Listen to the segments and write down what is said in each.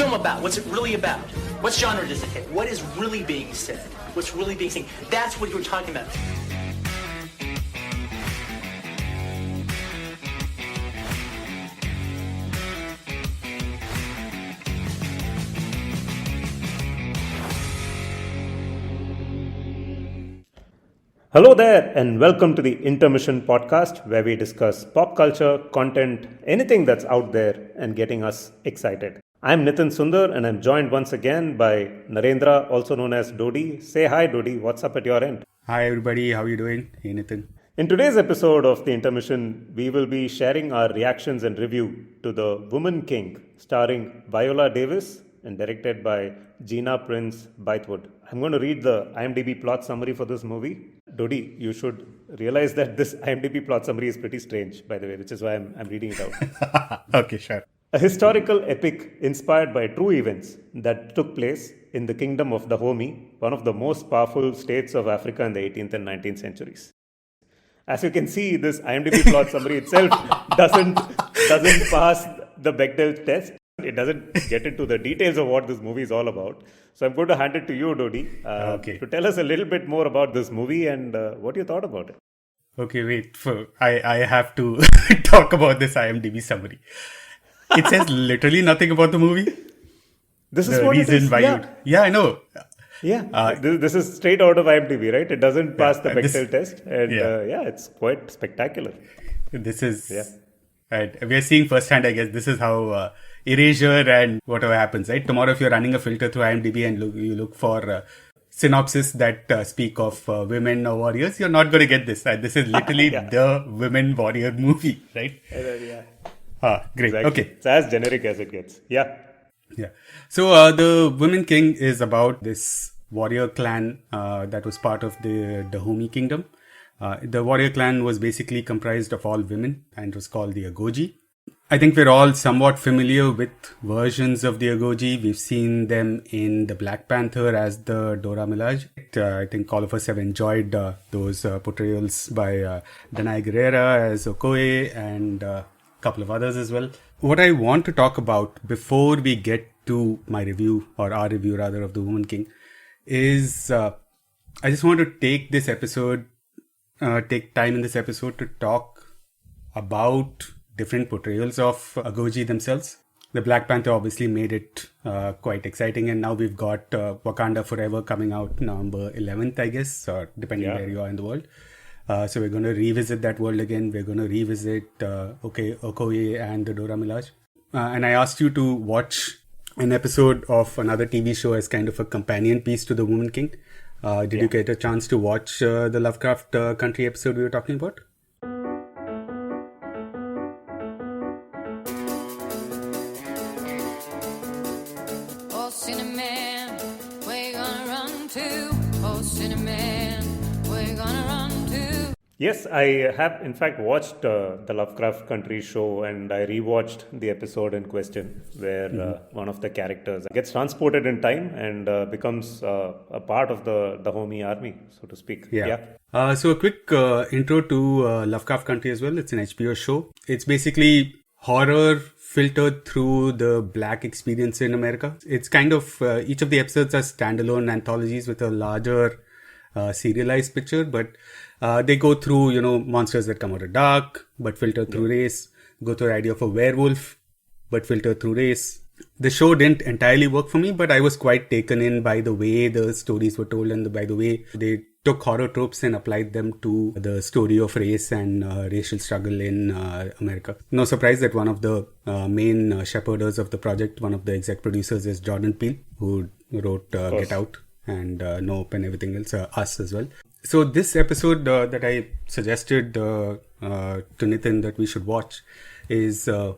film about? What's it really about? What genre does it hit? What is really being said? What's really being seen? That's what you're talking about. Hello there, and welcome to the Intermission podcast, where we discuss pop culture, content, anything that's out there and getting us excited. I'm Nitin Sundar, and I'm joined once again by Narendra, also known as Dodi. Say hi, Dodi. What's up at your end? Hi, everybody. How are you doing? Hey, Nitin. In today's episode of the Intermission, we will be sharing our reactions and review to The Woman King, starring Viola Davis and directed by Gina Prince-Bythewood. I'm going to read the IMDb plot summary for this movie. Dodi, you should realize that this IMDb plot summary is pretty strange, by the way, which is why I'm reading it out. Okay, sure. A historical epic inspired by true events that took place in the kingdom of Dahomey, one of the most powerful states of Africa in the 18th and 19th centuries. As you can see, this IMDb plot summary itself doesn't pass the Bechdel test. It doesn't get into the details of what this movie is all about. So I'm going to hand it to you, Dodi, to tell us a little bit more about this movie and what you thought about it. Okay, wait. I have to talk about this IMDb summary. It says literally nothing about the movie. This is what it is. Yeah, I know. Yeah, this is straight out of IMDb, right? It doesn't pass the Bechdel test. And it's quite spectacular. This is... Right. We are seeing firsthand, I guess, this is how erasure and whatever happens, right? Tomorrow, if you're running a filter through IMDb and you look for synopsis that speak of women or warriors, you're not going to get this. This is literally the women warrior movie, right? Great. Exactly. Okay. It's as generic as it gets. Yeah. So the Women King is about this warrior clan that was part of the Dahomey kingdom. The warrior clan was basically comprised of all women and was called the Agoji. I think we're all somewhat familiar with versions of the Agoji. We've seen them in the Black Panther as the Dora Milaje. I think all of us have enjoyed those portrayals by Danai Gurira as Okoye and a couple of others as well. What I want to talk about before we get to my review, or our review rather, of The Woman King is I just want to take time in this episode to talk about different portrayals of Agoji themselves. The Black Panther obviously made it quite exciting, and now we've got Wakanda Forever coming out November 11th, I guess, or depending where you are in the world. So we're going to revisit that world again. We're going to revisit Okoye and the Dora Milaje. And I asked you to watch an episode of another TV show as kind of a companion piece to The Woman King. Did you get a chance to watch the Lovecraft Country episode we were talking about? Oh, Cinnamon, where you gonna run to? Oh, Cinnamon, where you gonna run to? Yes, I have in fact watched the Lovecraft Country show, and I rewatched the episode in question where one of the characters gets transported in time and becomes a part of the Dahomey army, so to speak. So a quick intro to Lovecraft Country as well. It's an HBO show. It's basically horror filtered through the Black experience in America. It's kind of, each of the episodes are standalone anthologies with a larger serialized picture, but they go through, monsters that come out of dark, but filtered through race, go through the idea of a werewolf, but filtered through race. The show didn't entirely work for me, but I was quite taken in by the way the stories were told and by the way they took horror tropes and applied them to the story of race and racial struggle in America. No surprise that one of the main shepherders of the project, one of the exec producers, is Jordan Peele, who wrote Get Out and Nope and everything else, Us as well. So this episode that I suggested to Nitin that we should watch is an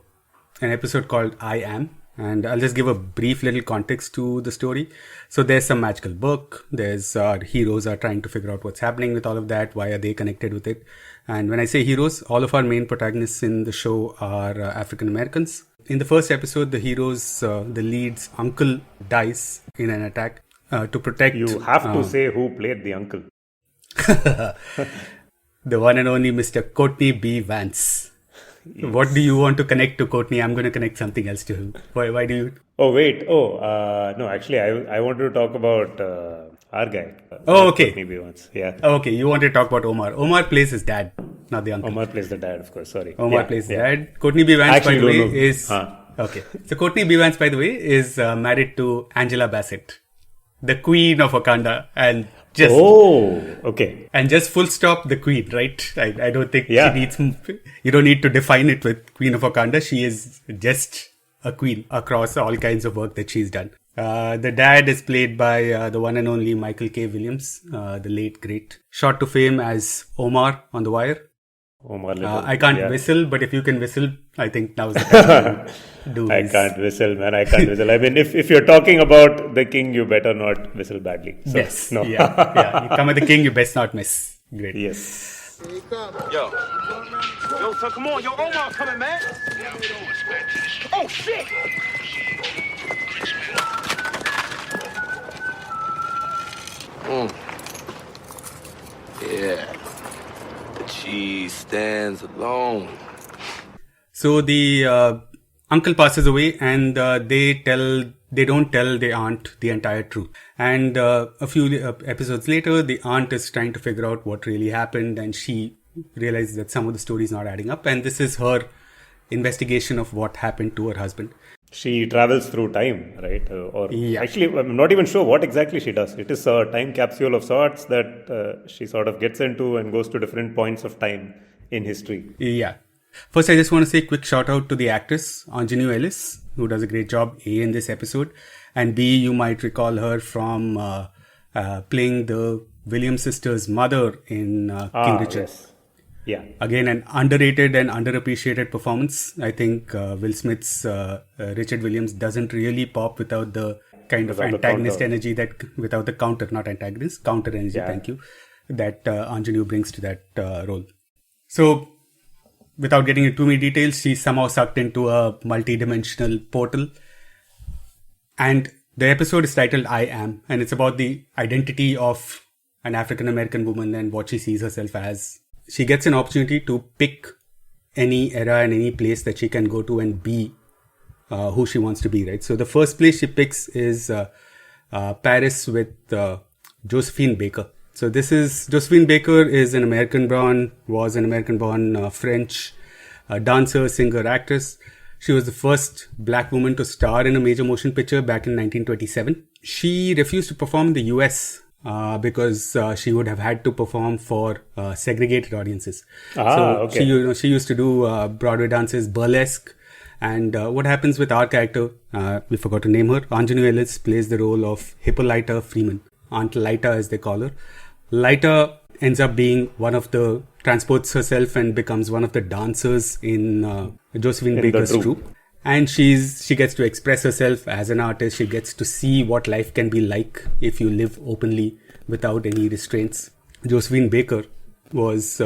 episode called I Am. And I'll just give a brief little context to the story. So there's some magical book. There's our heroes are trying to figure out what's happening with all of that. Why are they connected with it? And when I say heroes, all of our main protagonists in the show are African Americans. In the first episode, the heroes, the lead's uncle dies in an attack to protect... You have to say who played the uncle. The one and only Mr. Courtney B. Vance. What do you want to connect to Courtney? I'm going to connect something else to him. Why do you? Oh, wait. No, actually, I wanted to talk about our guy. Okay. Courtney B. Vance. Yeah. Okay, you want to talk about Omar. Omar plays his dad, not the uncle. Omar plays the dad, of course. Sorry. Omar plays the dad. Courtney B. Vance, by the way, is... Okay. So Courtney B. Vance, by the way, is married to Angela Bassett, the queen of Wakanda. And just... Oh, okay. And just full stop, the queen, right? I don't think she needs... You don't need to define it with Queen of Wakanda. She is just a queen across all kinds of work that she's done. The dad is played by the one and only Michael K. Williams, the late great. Shot to fame as Omar on The Wire. Omar I can't whistle, but if you can whistle, I think now's the time to do I can't whistle, man. I can't whistle. I mean, if you're talking about the king, you better not whistle badly. So, yes. No. Yeah. You come at the king, you best not miss. Great. Yes. Yo, so come on. Yo, Omar coming, man. Oh, shit. Yeah. The cheese stands alone. So the uncle passes away, and they don't tell the aunt the entire truth. And a few episodes later, the aunt is trying to figure out what really happened, and she realizes that some of the story is not adding up. And this is her investigation of what happened to her husband. She travels through time, right? Actually, I'm not even sure what exactly she does. It is a time capsule of sorts that she sort of gets into and goes to different points of time in history. Yeah. First, I just want to say a quick shout out to the actress, Anjanou Ellis, who does a great job, A, in this episode. And B, you might recall her from playing the Williams sisters' mother in King Richard. Yes. Yeah. Again, an underrated and underappreciated performance. I think Will Smith's Richard Williams doesn't really pop without the kind of antagonist energy without the counter energy, thank you, that Anjanou brings to that role. So, without getting into too many details, she's somehow sucked into a multi-dimensional portal. And the episode is titled I Am, and it's about the identity of an African-American woman and what she sees herself as. She gets an opportunity to pick any era and any place that she can go to and be who she wants to be, right? So the first place she picks is Paris with Josephine Baker. So Josephine Baker was an American-born French dancer, singer, actress. She was the first black woman to star in a major motion picture back in 1927. She refused to perform in the US because she would have had to perform for segregated audiences. Okay. She used to do Broadway dances, burlesque. And what happens with our character, we forgot to name her, Anjanou Ellis plays the role of Hippolyta Freeman, Aunt Lyta as they call her. Lyta ends up being transports herself and becomes one of the dancers in Josephine Baker's troupe. And she gets to express herself as an artist. She gets to see what life can be like if you live openly without any restraints. Josephine Baker was,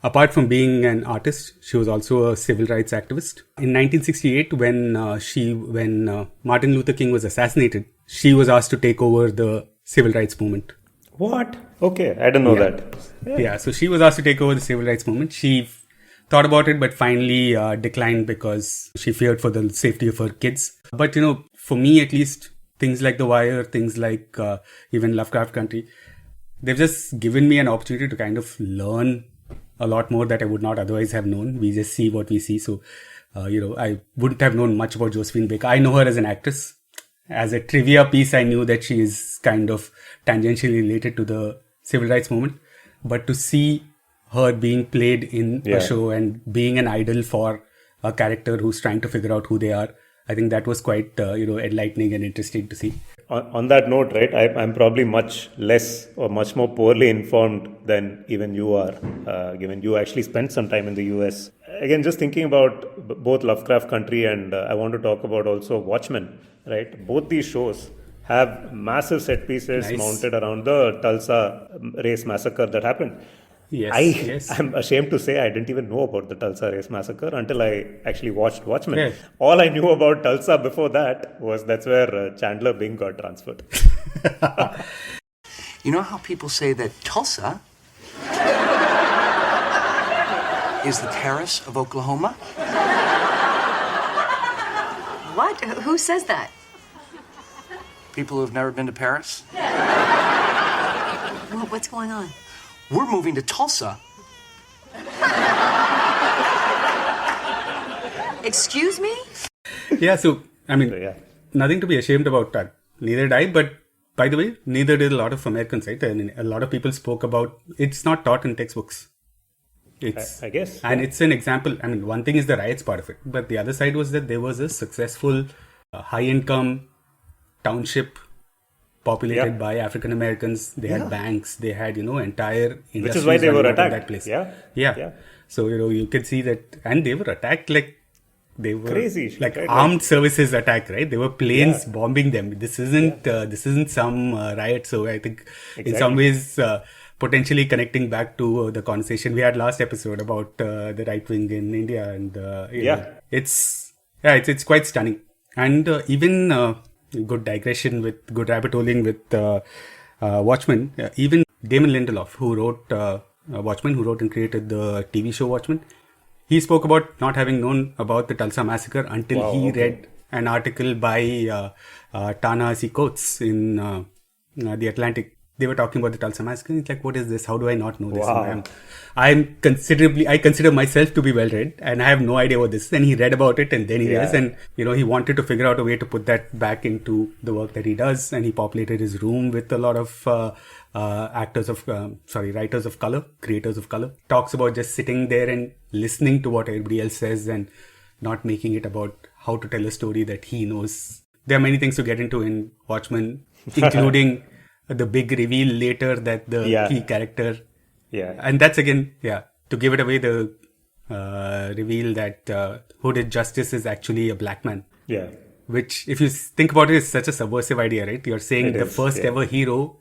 apart from being an artist, she was also a civil rights activist. In 1968, when Martin Luther King was assassinated, she was asked to take over the civil rights movement. What? Okay, I didn't know that. Yeah, so she was asked to take over the civil rights movement. She thought about it, but finally declined because she feared for the safety of her kids. But, for me at least, things like The Wire, things like even Lovecraft Country, they've just given me an opportunity to kind of learn a lot more that I would not otherwise have known. We just see what we see. So, I wouldn't have known much about Josephine Baker. I know her as an actress. As a trivia piece, I knew that she is kind of tangentially related to the civil rights movement. But to see her being played in a show and being an idol for a character who's trying to figure out who they are, I think that was quite, enlightening and interesting to see. On that note, right, I'm probably much less or much more poorly informed than even you are, given you actually spent some time in the US. Again, just thinking about both Lovecraft Country and I want to talk about also Watchmen, right? Both these shows have massive set pieces mounted around the Tulsa race massacre that happened. Yes. I'm ashamed to say I didn't even know about the Tulsa race massacre until I actually watched Watchmen. Yes. All I knew about Tulsa before that was that's where Chandler Bing got transferred. You know how people say that Tulsa is the Paris of Oklahoma? What? Who says that? People who've never been to Paris? What's going on? We're moving to Tulsa. Excuse me? Yeah, so, I mean, Yeah. nothing to be ashamed about that. Neither did I, but by the way, neither did a lot of Americans, right? I mean, a lot of people spoke about it's not taught in textbooks. It's, I guess. And it's an example. I mean, one thing is the riots part of it, but the other side was that there was a successful, high-income township populated by African Americans. They had banks. They had, entire industries. Which is why they were running out of attacked. that place. Yeah. So, you can see that, and they were attacked like they were crazy, like right? armed services attack, right? They were planes bombing them. This isn't some riot. So I think in some ways, potentially connecting back to the conversation we had last episode about the right wing in India, and it's quite stunning, and even good digression with good rabbit holing with Watchmen. Even Damon Lindelof, who wrote Watchmen, who wrote and created the TV show Watchmen. He spoke about not having known about the Tulsa massacre until he read an article by Ta-Nehisi Coates in The Atlantic. They were talking about the Tulsa massacre. He's like, what is this? How do I not know this? Wow. I consider myself to be well read, and I have no idea what this is. And he read about it, and then he realized, and he wanted to figure out a way to put that back into the work that he does. And he populated his room with a lot of writers of color, creators of color. Talks about just sitting there and listening to what everybody else says and not making it about how to tell a story that he knows. There are many things to get into in Watchmen, including the big reveal later that the key character, and that's again, to give it away, the reveal that who did Justice is actually a black man. Yeah. Which, if you think about it, is such a subversive idea, right? You're saying first ever hero.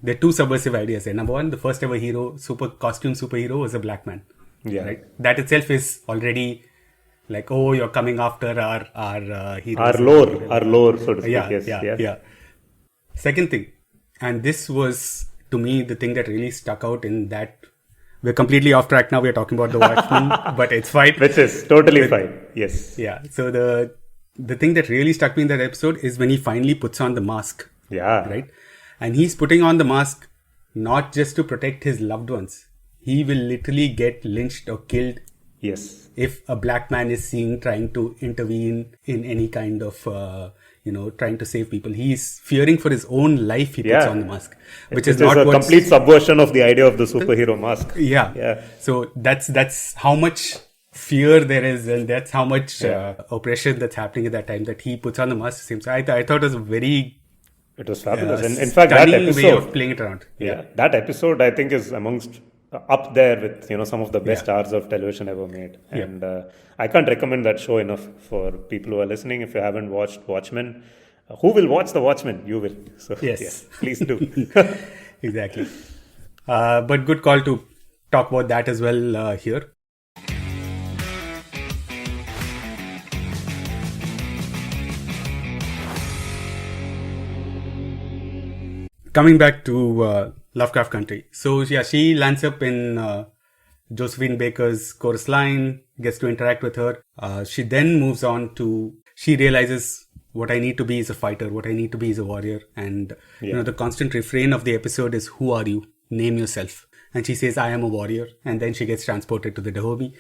There are two subversive ideas. Number one, the first ever hero, costume superhero, was a black man. Yeah. Right. That itself is already like, oh, you're coming after our heroes. Our lore, so to speak. Yeah. Second thing, and this was to me the thing that really stuck out in that. We're completely off track now. We're talking about the Watchmen, but it's fine. Which is totally fine. Yes. Yeah. So the thing that really struck me in that episode is when he finally puts on the mask. Yeah. Right. And he's putting on the mask not just to protect his loved ones. He will literally get lynched or killed. Yes. If a black man is seen trying to intervene in any kind of, trying to save people. He's fearing for his own life. He puts on the mask, which is not a complete subversion of the idea of the superhero mask. Yeah. So that's how much fear there is, and that's how much oppression that's happening at that time, that he puts on the mask. So I thought it was a very... It was fabulous. And in fact, that episode... way of playing it around. Yeah. That episode, I think, is amongst... up there with some of the best hours of television ever made, and I can't recommend that show enough for people who are listening. If you haven't watched Watchmen, who will watch the Watchmen? You will. So yes, please do. Exactly. But good call to talk about that as well here. Coming back to Lovecraft Country. So she lands up in Josephine Baker's chorus line, gets to interact with her. She then moves on to, she realizes what I need to be is a fighter, what I need to be is a warrior. And the constant refrain of the episode is, who are you? Name yourself. And she says, I am a warrior. And then she gets transported to the Dahomey.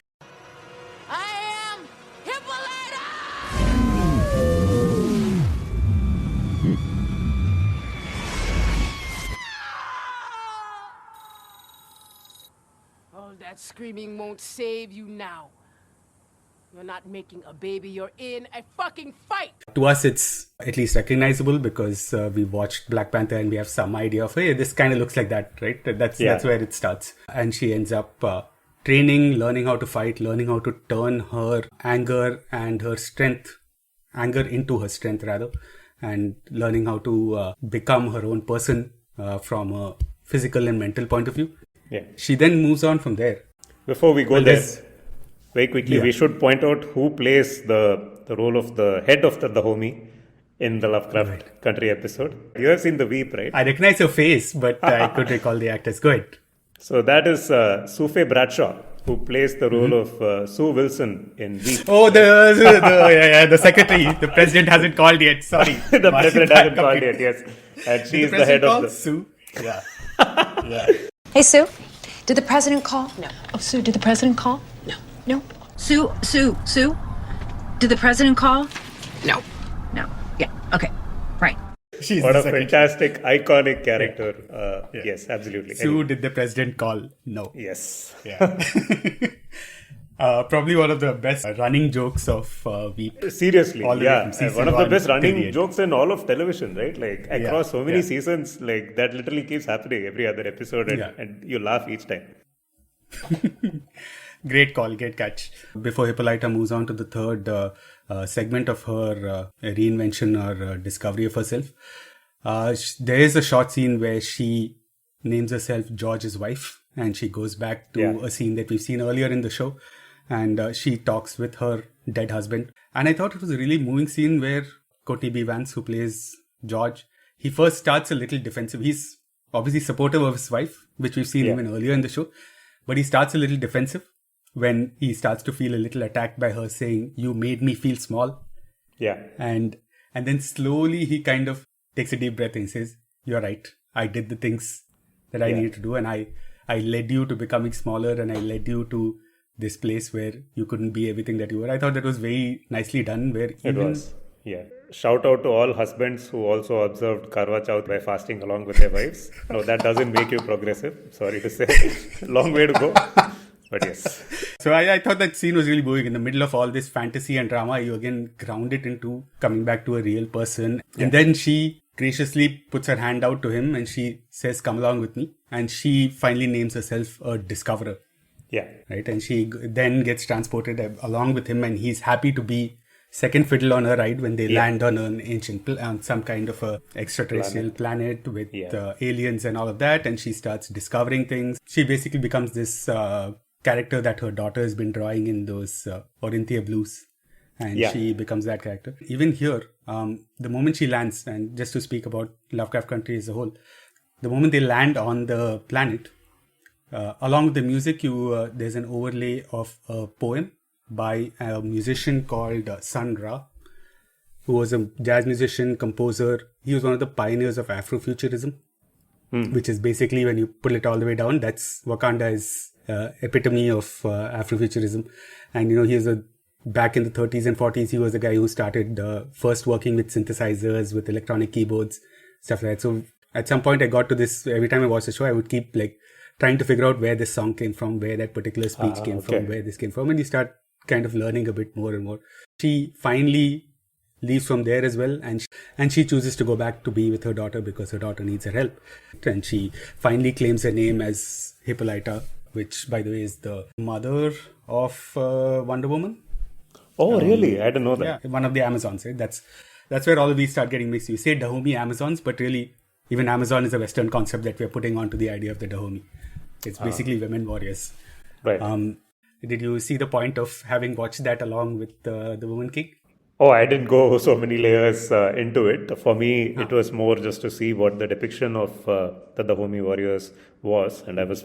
That screaming won't save you now. You're not making a baby, you're in a fucking fight! To us, it's at least recognizable because we watched Black Panther and we have some idea of, hey, this kind of looks like that, right? That's where it starts. And she ends up training, learning how to fight, learning how to turn her anger and her strength, anger into her strength rather, and learning how to become her own person from a physical and mental point of view. Yeah. She then moves on from there. Before we go there, very quickly, we should point out who plays the role of the head of the Dahomey in the Lovecraft Country episode. You have seen the Veep, right? I recognize her face, but I could recall the actors. Go ahead. So that is Sufe Bradshaw, who plays the role of Sue Wilson in Veep. Oh, the secretary. The president hasn't called yet. Sorry. The president hasn't called yet, yes. And she is the head of the... Sue? Yeah. Hey, Sue. Did the president call? No. Oh, Sue, did the president call? No. No. Sue. Did the president call? No. No. Yeah. Okay. Right. She's What the a secretary. fantastic, iconic character. Yes, absolutely. Sue, did the president call? No. Yes. Yeah. Probably one of the best running jokes of Veep. Seriously, All the way yeah. from season One of the one best till the running end. jokes in all of television, right? Like across so many yeah. seasons, like that literally keeps happening every other episode and you laugh each time. Great call, great catch. Before Hippolyta moves on to the third segment of her reinvention or discovery of herself, there is a short scene where she names herself George's wife, and she goes back to a scene that we've seen earlier in the show, and she talks with her dead husband. And I thought it was a really moving scene where Courtney B. Vance, who plays George, he first starts a little defensive. He's obviously supportive of his wife, which we've seen even earlier in the show, but he starts a little defensive when he starts to feel a little attacked by her saying, "You made me feel small." Yeah. And then slowly he kind of takes a deep breath and says, "You're right. I did the things that I needed to do, and I led you to becoming smaller, and I led you to this place where you couldn't be everything that you were." I thought that was very nicely done. Where It was. Yeah. Shout out to all husbands who also observed Karwa Chauth by fasting along with their wives. No, that doesn't make you progressive. Sorry to say. Long way to go. But yes. So I thought that scene was really moving. In the middle of all this fantasy and drama, you again ground it into coming back to a real person. And then she graciously puts her hand out to him and she says, "Come along with me." And she finally names herself a discoverer. Yeah. Right. And she then gets transported along with him, and he's happy to be second fiddle on her ride when they land on an ancient, on some kind of a extraterrestrial planet with aliens and all of that. And she starts discovering things. She basically becomes this character that her daughter has been drawing in those Orinthia blues. And she becomes that character. Even here, the moment she lands, and just to speak about Lovecraft Country as a whole, the moment they land on the planet, along with the music, there's an overlay of a poem by a musician called Sun Ra, who was a jazz musician, composer. He was one of the pioneers of Afro-futurism, which is basically, when you pull it all the way down, that's Wakanda is epitome of Afro-futurism. And, he was back in the 30s and 40s, he was the guy who started first working with synthesizers, with electronic keyboards, stuff like that. So at some point I got to this, every time I watched the show, I would keep trying to figure out where this song came from, where that particular speech came from, where this came from. And you start kind of learning a bit more and more. She finally leaves from there as well, and she chooses to go back to be with her daughter because her daughter needs her help. And she finally claims her name as Hippolyta, which, by the way, is the mother of Wonder Woman. Oh, really? I didn't know that. Yeah, one of the Amazons, right? That's where all of these start getting mixed. You say Dahomey Amazons, but really, even Amazon is a Western concept that we're putting onto the idea of the Dahomey. It's basically women warriors. Right. Did you see the point of having watched that along with the Woman King? Oh, I didn't go so many layers into it. For me, it was more just to see what the depiction of the Dahomey warriors was. And I was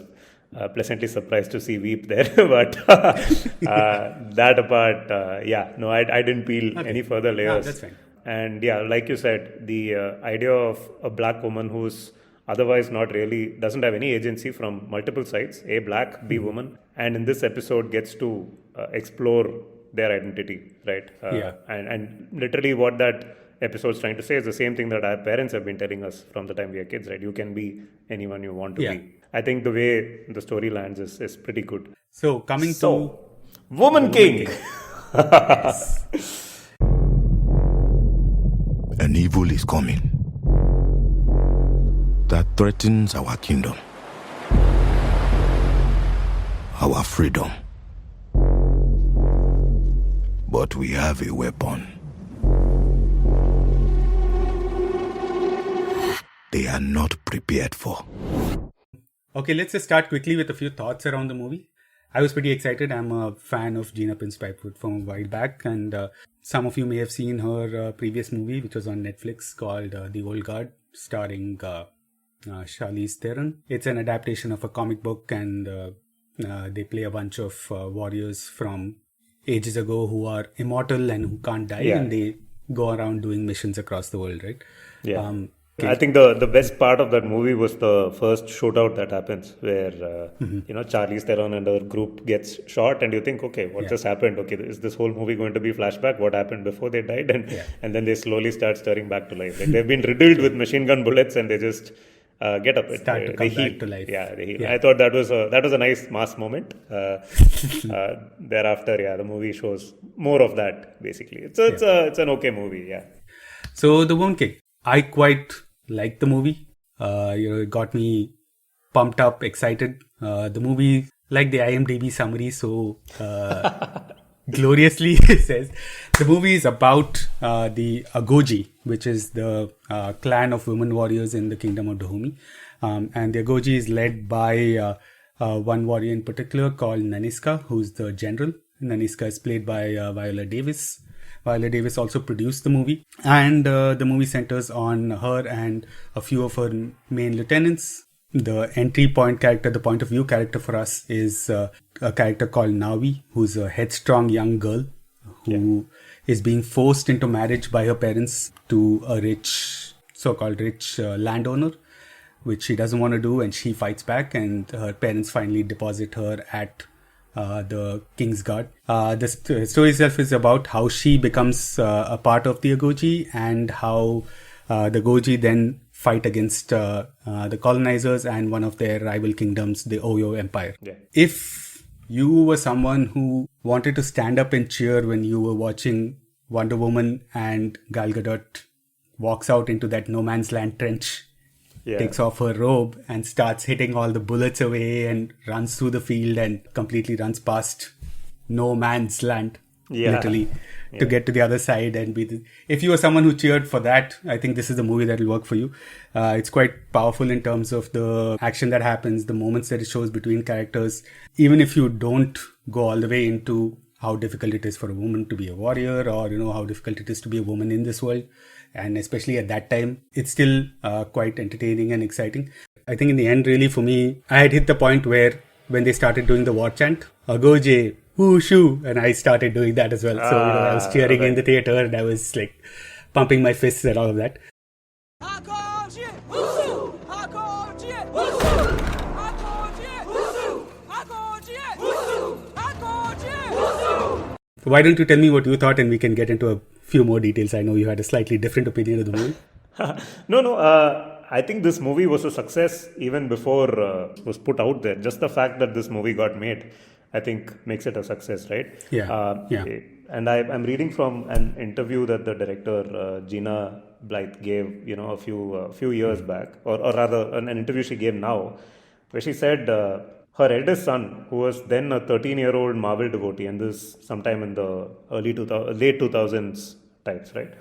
pleasantly surprised to see Veep there. But that apart, I didn't peel any further layers. That's fine. And like you said, the idea of a black woman who's otherwise doesn't have any agency from multiple sides, A, black, B, woman, and in this episode gets to explore their identity, right? And literally what that episode's trying to say is the same thing that our parents have been telling us from the time we are kids, right? You can be anyone you want to be. I think the way the story lands is pretty good. So coming to Woman King. Yes. An evil is coming that threatens our kingdom, our freedom. But we have a weapon. They are not prepared for. Okay, let's just start quickly with a few thoughts around the movie. I was pretty excited. I'm a fan of Gina Prince-Bythewood from a while back, and some of you may have seen her previous movie, which was on Netflix, called The Old Guard, starring Charlize Theron. It's an adaptation of a comic book, and They play a bunch of warriors from ages ago who are immortal and who can't die, Yeah. and they go around doing missions across the world, right? Yeah. I think the best part of that movie was the first shootout that happens, where Charlize Theron and her group gets shot, and you think, okay, what just happened? Okay, is this whole movie going to be flashback? What happened before they died? And then they slowly start stirring back to life. Like, they've been riddled with machine gun bullets, and they just get up. Start to come back to life. Yeah, they heal. Yeah. I thought that was a nice mass moment. Thereafter, the movie shows more of that. Basically, it's an okay movie. Yeah. So the Woman King, I quite liked the movie. It got me pumped up, excited. The movie, like the IMDb summary, so gloriously says, the movie is about the Agoji, which is the clan of women warriors in the kingdom of Dahomey. And the Agoji is led by one warrior in particular called Naniska, who's the general. Naniska is played by Viola Davis. Viola Davis also produced the movie, and the movie centers on her and a few of her main lieutenants. The entry point character, the point of view character for us, is a character called Navi, who's a headstrong young girl who is being forced into marriage by her parents to a so-called rich landowner, which she doesn't want to do, and she fights back, and her parents finally deposit her at the King's Guard. The story itself is about how she becomes a part of the Agoji, and how the Agoji then fight against the colonizers and one of their rival kingdoms, the Oyo Empire. Yeah. If you were someone who wanted to stand up and cheer when you were watching Wonder Woman and Gal Gadot walks out into that no man's land trench, takes off her robe and starts hitting all the bullets away and runs through the field and completely runs past no man's land, literally, to get to the other side and be if you were someone who cheered for that, I think this is the movie that will work for you. It's quite powerful in terms of the action that happens, the moments that it shows between characters. Even if you don't go all the way into how difficult it is for a woman to be a warrior, or how difficult it is to be a woman in this world, and especially at that time, it's still quite entertaining and exciting. I think in the end, really, for me, I had hit the point where when they started doing the war chant, Agoje, whoo-shoo, and I started doing that as well. So I was cheering in the theater, and I was like pumping my fists and all of that. Why don't you tell me what you thought, and we can get into a few more details. I know you had a slightly different opinion of the movie. No. I think this movie was a success even before it was put out there. Just the fact that this movie got made, I think, makes it a success, right? And I'm reading from an interview that the director Gina Blythe gave, a few years back, or rather an interview she gave now, where she said her eldest son, who was then a 13-year-old Marvel devotee, and this sometime in the late 2000s types, right?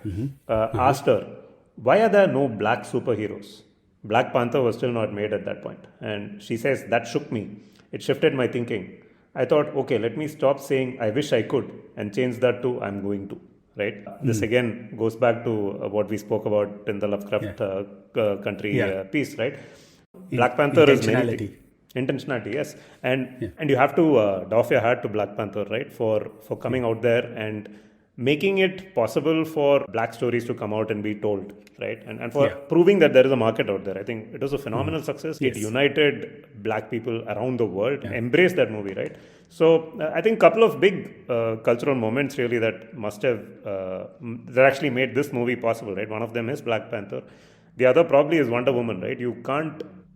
Asked her, why are there no black superheroes? Black Panther was still not made at that point. And she says, that shook me. It shifted my thinking. I thought, okay, let me stop saying, I wish I could, and change that to, I'm going to, right? This again goes back to what we spoke about in the Lovecraft Country piece, right? Black Panther is many intentionality, yes. And you have to doff your hat to Black Panther, right? For coming out there and making it possible for black stories to come out and be told, right? And for proving that there is a market out there. I think it was a phenomenal success. It united black people around the world, embraced that movie, right? So I think a couple of big cultural moments really that must have, that actually made this movie possible, right? One of them is Black Panther. The other probably is Wonder Woman, right?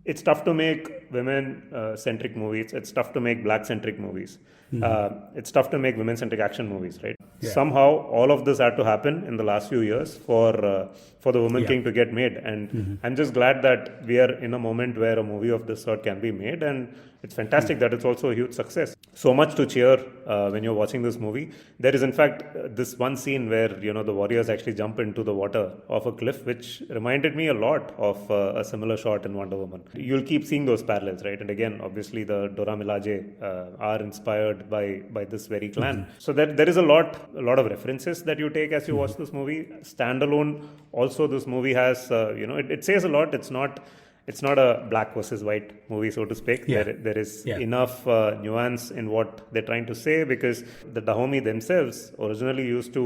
It's tough to make women-centric movies. It's tough to make black-centric movies. It's tough to make women-centric action movies, right? Somehow, all of this had to happen in the last few years for the Woman King to get made. And I'm just glad that we are in a moment where a movie of this sort can be made. And it's fantastic that it's also a huge success. So much to cheer when you're watching this movie. There is, in fact, this one scene where, the warriors actually jump into the water off a cliff, which reminded me a lot of a similar shot in Wonder Woman. You'll keep seeing those parallels, right? And again, obviously, the Dora Milaje are inspired by this very clan. So there is a lot of references that you take as you watch this movie. Standalone, also, this movie has, it says a lot. It's not it's not a black versus white movie, so to speak. Yeah. There is Yeah. enough nuance in what they're trying to say, because the Dahomey themselves originally used to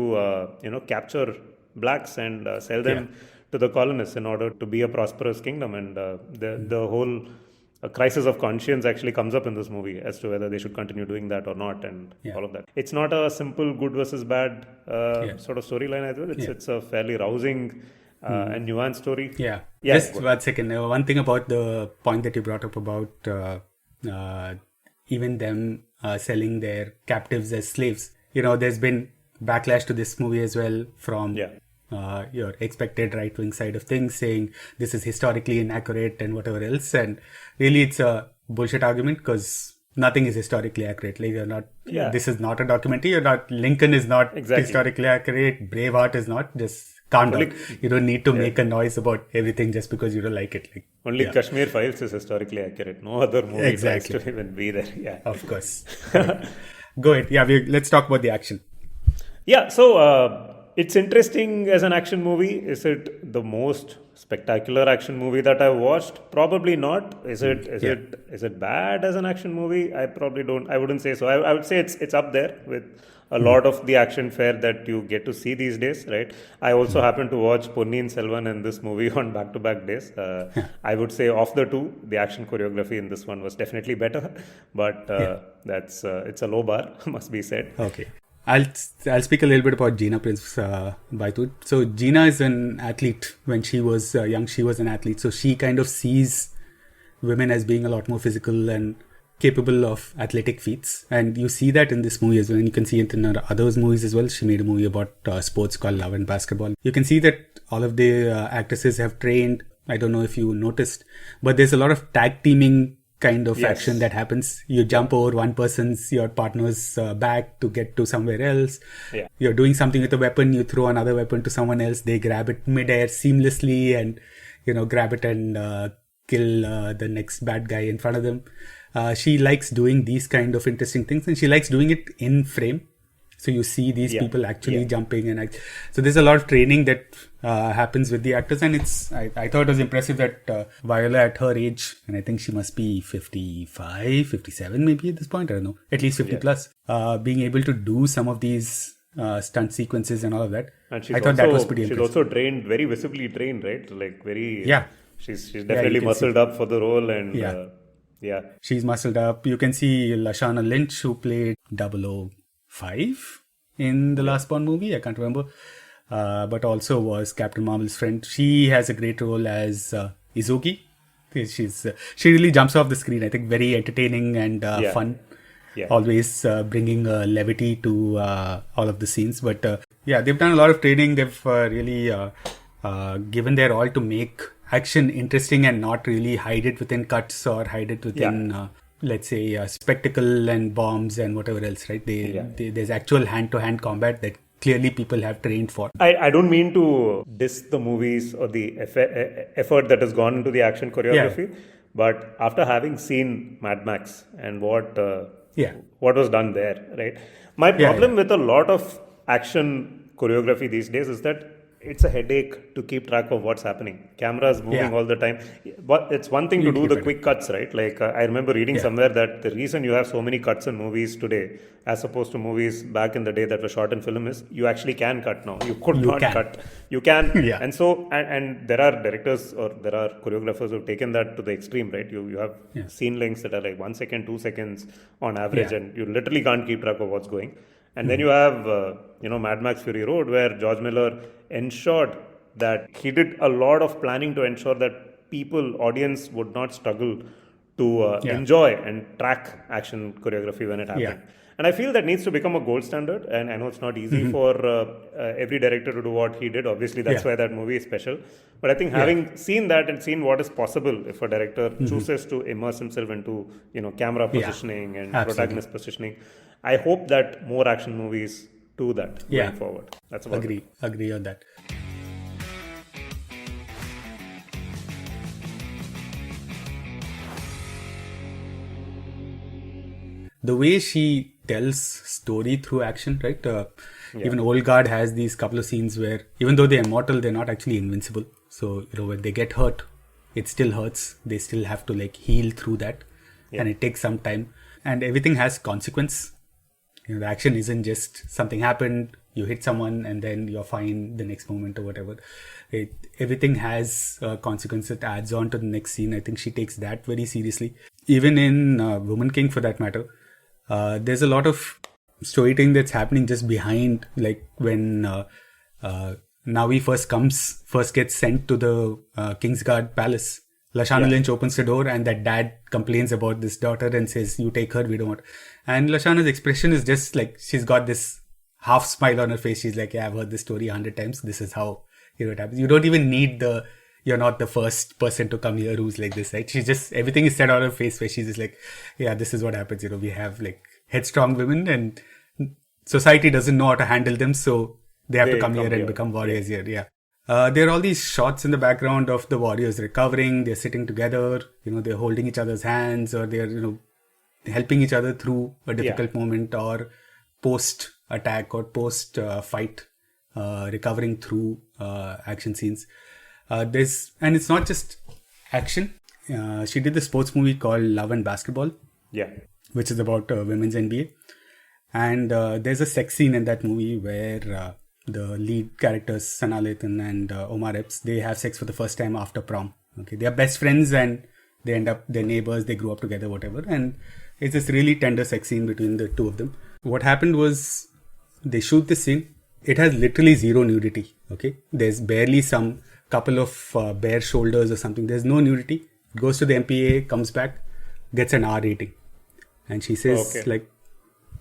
capture blacks and sell them to the colonists in order to be a prosperous kingdom, and the whole crisis of conscience actually comes up in this movie as to whether they should continue doing that or not, and all of that. It's not a simple good versus bad sort of storyline as well. It's a fairly rousing and nuanced story. Yeah. Just 1 second. One thing about the point that you brought up about even them selling their captives as slaves. There's been backlash to this movie as well from your expected right-wing side of things, saying this is historically inaccurate and whatever else. And really, it's a bullshit argument, because nothing is historically accurate. Like, you're not. This is not a documentary. You're not. Lincoln is not historically accurate. Braveheart is not. Just calm down. You don't need to make a noise about everything just because you don't like it. Like, only Kashmir Files is historically accurate. No other movie tries to even be there. Yeah, of course. Go ahead. Yeah, let's talk about the action. Yeah, so it's interesting as an action movie. Is it the most spectacular action movie that I've watched? Probably not. Is it bad as an action movie? I wouldn't say so. I would say it's up there with a lot of the action fare that you get to see these days, right? I also happen to watch Ponniyin Selvan and this movie on back-to-back days. I would say of the two, the action choreography in this one was definitely better, but it's a low bar, must be said. Okay. I'll speak a little bit about Gina Prince-Bythewood. So Gina is an athlete. When she was young, she was an athlete. So she kind of sees women as being a lot more physical and capable of athletic feats. And you see that in this movie as well. And you can see it in her other movies as well. She made a movie about sports called Love and Basketball. You can see that all of the actresses have trained. I don't know if you noticed, but there's a lot of tag teaming kind of action that happens. You jump over your partner's back to get to somewhere else. Yeah. You're doing something with a weapon, you throw another weapon to someone else, they grab it midair seamlessly and, grab it and kill the next bad guy in front of them. She likes doing these kind of interesting things, and she likes doing it in frame. So you see these people actually jumping, and so there's a lot of training that happens with the actors, and I thought it was impressive that Viola at her age, and I think she must be 55, 57 maybe at this point, I don't know, at least 50 plus, being able to do some of these stunt sequences and all of that. And I thought that was pretty impressive. She's also trained, very visibly trained, right? Like very, she's definitely muscled up for the role, and she's muscled up. You can see Lashana Lynch, who played 005 in the last Bond movie, I can't remember, but also was Captain Marvel's friend. She has a great role as Izuki. She really jumps off the screen. I think very entertaining and fun. Always bringing levity to all of the scenes. But they've done a lot of training. They've really given their all to make action interesting and not really hide it within cuts or hide it within let's say spectacle and bombs and whatever else, right? There's actual hand-to-hand combat that clearly people have trained for. I don't mean to diss the movies or the effort that has gone into the action choreography, but after having seen Mad Max and what was done there, right? My problem with a lot of action choreography these days is that it's a headache to keep track of what's happening. Cameras moving all the time. But it's one thing to do the quick cuts, right? Like I remember reading somewhere that the reason you have so many cuts in movies today, as opposed to movies back in the day that were shot in film, is you actually can cut now. You could not cut. You can. And so, and there are directors or there are choreographers who've taken that to the extreme, right? You have scene lengths that are like 1 second, 2 seconds on average, and you literally can't keep track of what's going. And then you have, Mad Max Fury Road, where George Miller ensured that he did a lot of planning to ensure that audience would not struggle to enjoy and track action choreography when it happened. And I feel that needs to become a gold standard. And I know it's not easy for every director to do what he did. Obviously, that's why that movie is special. But I think having seen that and seen what is possible if a director chooses to immerse himself into, camera positioning and protagonist positioning, I hope that more action movies do that going forward. That's about it. Agree on that. The way she tells story through action, right? Even Old Guard has these couple of scenes where, even though they're immortal, they're not actually invincible. So, when they get hurt, it still hurts. They still have to like heal through that, and it takes some time. And everything has consequence. The action isn't just something happened, you hit someone, and then you're fine the next moment or whatever. Everything has consequence that adds on to the next scene. I think she takes that very seriously. Even in Woman King, for that matter, there's a lot of storytelling that's happening just behind, like when Navi first gets sent to the Kingsguard Palace. Lashana Lynch opens the door, and that dad complains about this daughter and says, "You take her, we don't want." And Lashana's expression is just like, she's got this half smile on her face. She's like, "Yeah, I've heard this story 100 times. This is how it happens." You don't even need you're not the first person to come here who's like this, right? She's just, everything is said on her face where she's just like, "Yeah, this is what happens. We have like headstrong women, and society doesn't know how to handle them, so they have to come here and become warriors here." Yeah. There are all these shots in the background of the warriors recovering. They're sitting together, they're holding each other's hands, or they're, helping each other through a difficult moment, or post-attack or post-fight, recovering through action scenes. And it's not just action. She did the sports movie called Love and Basketball, which is about women's NBA. And there's a sex scene in that movie where the lead characters, Sanaa Lathan and Omar Epps, they have sex for the first time after prom. Okay, they are best friends and they end up, they're neighbors, they grew up together, whatever. And it's this really tender sex scene between the two of them. What happened was, they shoot this scene. It has literally zero nudity. Okay, there's barely some couple of bare shoulders or something. There's no nudity. It goes to the MPA, comes back, gets an R rating. And she says, like,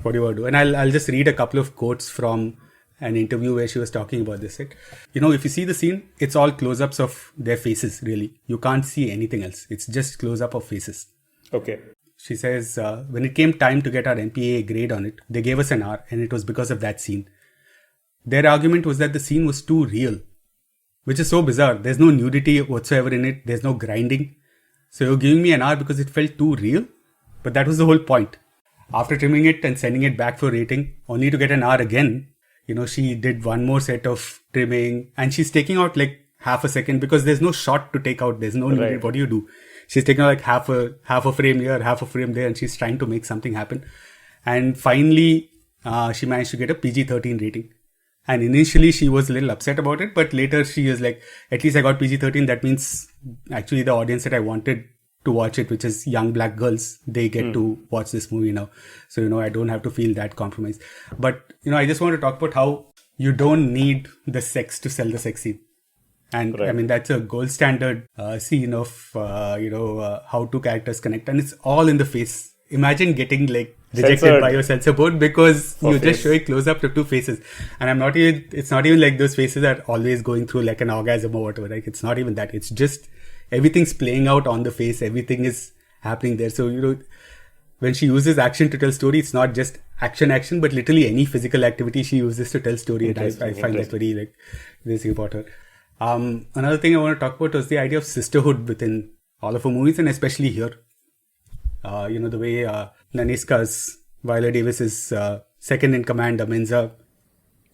"What do you want to do?" And I'll just read a couple of quotes from an interview where she was talking about this. Right? If you see the scene, it's all close-ups of their faces, really. You can't see anything else. It's just close-up of faces. Okay. She says, when it came time to get our MPA grade on it, they gave us an R, and it was because of that scene. Their argument was that the scene was too real, which is so bizarre. There's no nudity whatsoever in it. There's no grinding. So you're giving me an R because it felt too real? But that was the whole point. After trimming it and sending it back for rating, only to get an R again, she did one more set of trimming, and she's taking out like half a second because there's no shot to take out. There's no nudity. What do you do? She's taking out like half a frame here, half a frame there, and she's trying to make something happen. And finally, she managed to get a PG-13 rating. And initially, she was a little upset about it, but later she was like, "At least I got PG-13. That means actually the audience that I wanted to watch it, which is young black girls, they get to watch this movie now. So, I don't have to feel that compromise." But, I just want to talk about how you don't need the sex to sell the sex scene. And I mean, that's a gold standard scene of, how two characters connect. And it's all in the face. Imagine getting like rejected by your censor board because you just show a close up to two faces. And it's not even like those faces are always going through like an orgasm or whatever. Like, it's not even that. It's just everything's playing out on the face. Everything is happening there. So, when she uses action to tell story, it's not just action, but literally any physical activity she uses to tell story. And I find that very like interesting about her. Another thing I want to talk about was the idea of sisterhood within all of her movies, and especially here. The way Nanisca's Viola Davis's second in command, Amenza,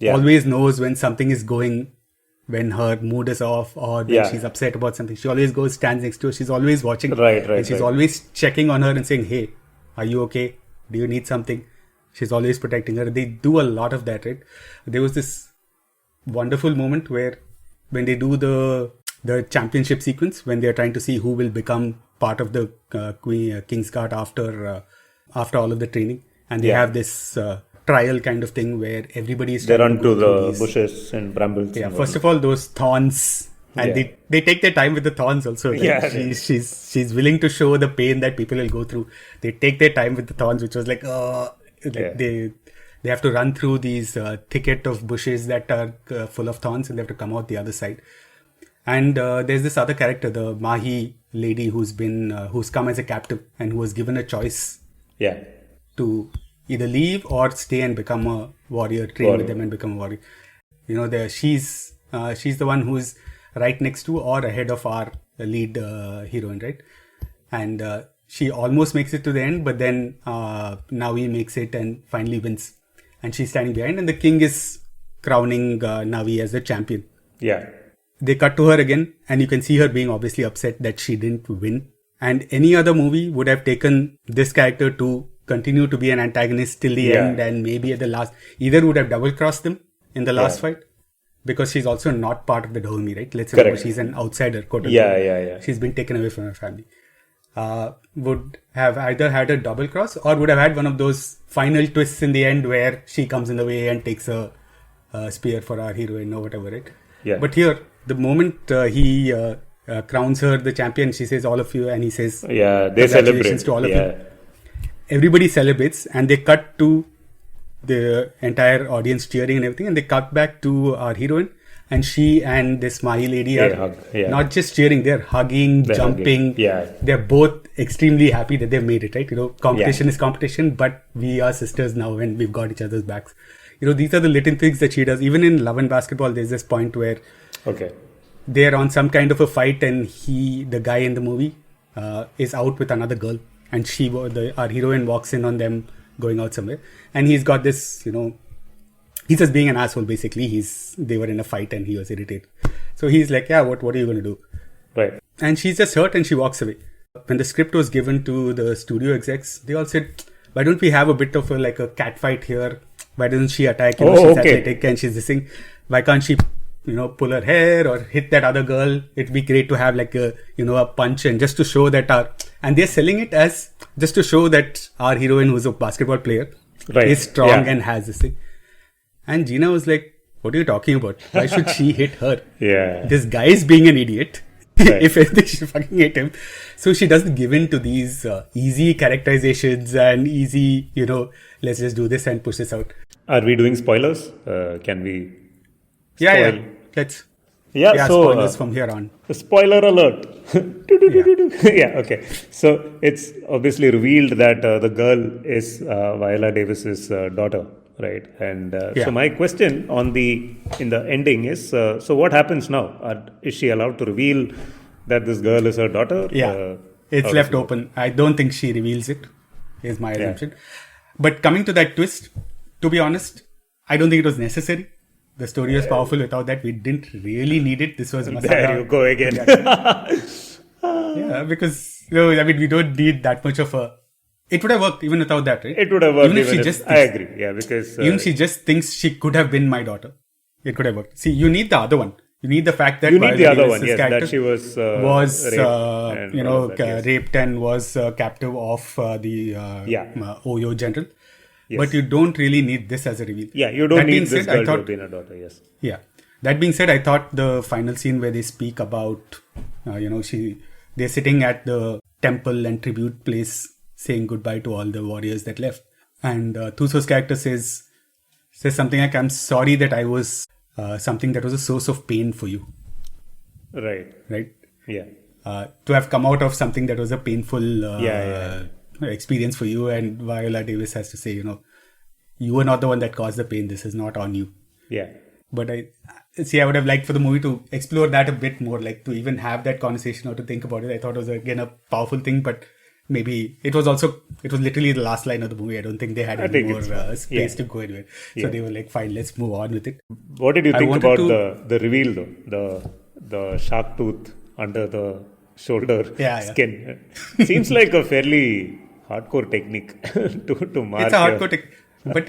always knows when something is going, when her mood is off or when she's upset about something. She always goes, stands next to her. She's always watching. And she's always checking on her and saying, "Hey, are you okay? Do you need something?" She's always protecting her. They do a lot of that, right? There was this wonderful moment where when they do the championship sequence, when they're trying to see who will become part of the Kingsguard after all of the training, and they have this trial kind of thing where everybody is they run to the bushes and brambles. Yeah, first of all, those thorns, and they take their time with the thorns also. Right? She's willing to show the pain that people will go through. They take their time with the thorns, which was like, they have to run through these thicket of bushes that are full of thorns, and they have to come out the other side. And there's this other character, the Mahi lady, who's come as a captive and who was given a choice to either leave or stay and become a warrior, train with them and become a warrior. She's the one who's right next to or ahead of our lead heroine, right? And she almost makes it to the end, but then Navi makes it and finally wins. And she's standing behind, and the king is crowning Navi as the champion. Yeah. they cut to her again, and you can see her being obviously upset that she didn't win. And any other movie would have taken this character to continue to be an antagonist till the end, and maybe at the last, either would have double-crossed them in the last fight, because she's also not part of the Dharmi, right? Let's remember, she's an outsider, quote unquote. She's been taken away from her family. Would have either had a double cross or would have had one of those final twists in the end where she comes in the way and takes a spear for our heroine or whatever, right? Yeah. But here, the moment he crowns her the champion, she says, all of you, and he says, they celebrate. To all of you. Everybody celebrates, and they cut to the entire audience cheering and everything, and they cut back to our heroine, and she and this Mahi lady are not just cheering, they're hugging, jumping. They're both extremely happy that they've made it, right? You know, competition is competition, but we are sisters now and we've got each other's backs. You know, these are the little things that she does. Even in Love and Basketball, there's this point where they're on some kind of a fight, and the guy in the movie, is out with another girl, and our heroine walks in on them going out somewhere, and he's got this, you know, he's just being an asshole basically. They were in a fight and he was irritated, so he's like, what are you going to do, right? And she's just hurt and she walks away. When the script was given to the studio execs, they all said, why don't we have a bit of a cat fight here? Why doesn't she attack? You know, she's athletic and she's this thing. Why can't she, you know, pull her hair or hit that other girl? It'd be great to have a punch, and just to show that and they're selling it as just to show that our heroine, who's a basketball player, is strong and has this thing. And Gina was like, what are you talking about? Why should she hit her? This guy is being an idiot. If anything, she fucking hit him. So she doesn't give in to these easy characterizations and easy, you know, let's just do this and push this out. Are we doing spoilers? Can we spoil? Let's. So spoilers from here on. Spoiler alert. Okay. So it's obviously revealed that the girl is Viola Davis's daughter, right? And so my question in the ending is, so what happens now? Is she allowed to reveal that this girl is her daughter? It's left open. I don't think she reveals it, is my assumption. But coming to that twist, to be honest, I don't think it was necessary. The story was powerful without that. We didn't really need it. This was masala. There you go again. Because we don't need that much of a. It would have worked even without that, right? It would have worked I agree. Because even she just thinks she could have been my daughter. It could have worked. See, you need the other one. You need the fact that that she was raped and was captive of the Oyo general. Yes. But you don't really need this as a reveal. You don't need this girl to have been a daughter, yes. That being said, I thought the final scene where they speak about, they're sitting at the temple and tribute place saying goodbye to all the warriors that left. And Thuso's character says something like, I'm sorry that I was something that was a source of pain for you. Right. Yeah. To have come out of something that was a painful experience for you, and Viola Davis has to say, you were not the one that caused the pain. This is not on you. Yeah. But I would have liked for the movie to explore that a bit more, like to even have that conversation or to think about it. I thought it was again a powerful thing, but maybe it was literally the last line of the movie. I don't think they had any more space to go anywhere. So they were like, fine, let's move on with it. What did you think about the reveal though? The shark tooth under the shoulder skin. Seems like a fairly hardcore technique to mark. It's a hardcore technique, but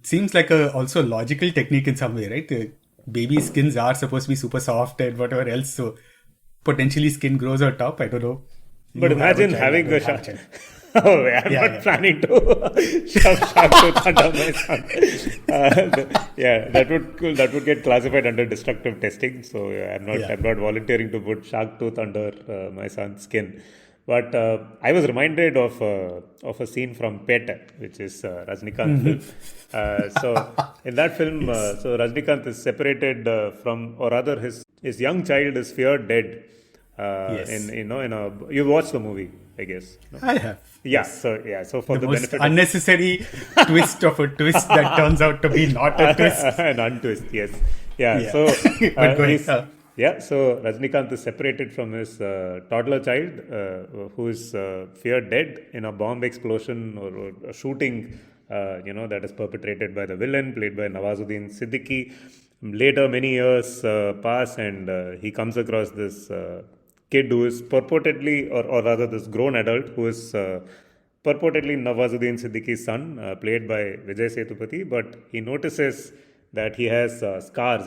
seems like also a logical technique in some way, right? The baby skins are supposed to be super soft and whatever else, so potentially skin grows on top. I don't know. But imagine having a shark. I'm not planning to shove shark tooth under my son. That would get classified under destructive testing. So I'm not volunteering to put shark tooth under my son's skin. But I was reminded of a scene from Petta, which is Rajinikanth film. So in that film, so Rajinikanth is separated from, or rather, his young child is feared dead. You watched the movie, I guess. No? I have. So for the most benefit unnecessary twist of a twist that turns out to be not a twist. An untwist, yes. So Rajinikanth is separated from his toddler child who is feared dead in a bomb explosion or a shooting that is perpetrated by the villain played by Nawazuddin Siddiqui. Later, many years pass, and he comes across this kid who is purportedly, or rather this grown adult who is purportedly Nawazuddin Siddiqui's son, played by Vijay Sethupathi, but he notices that he has scars,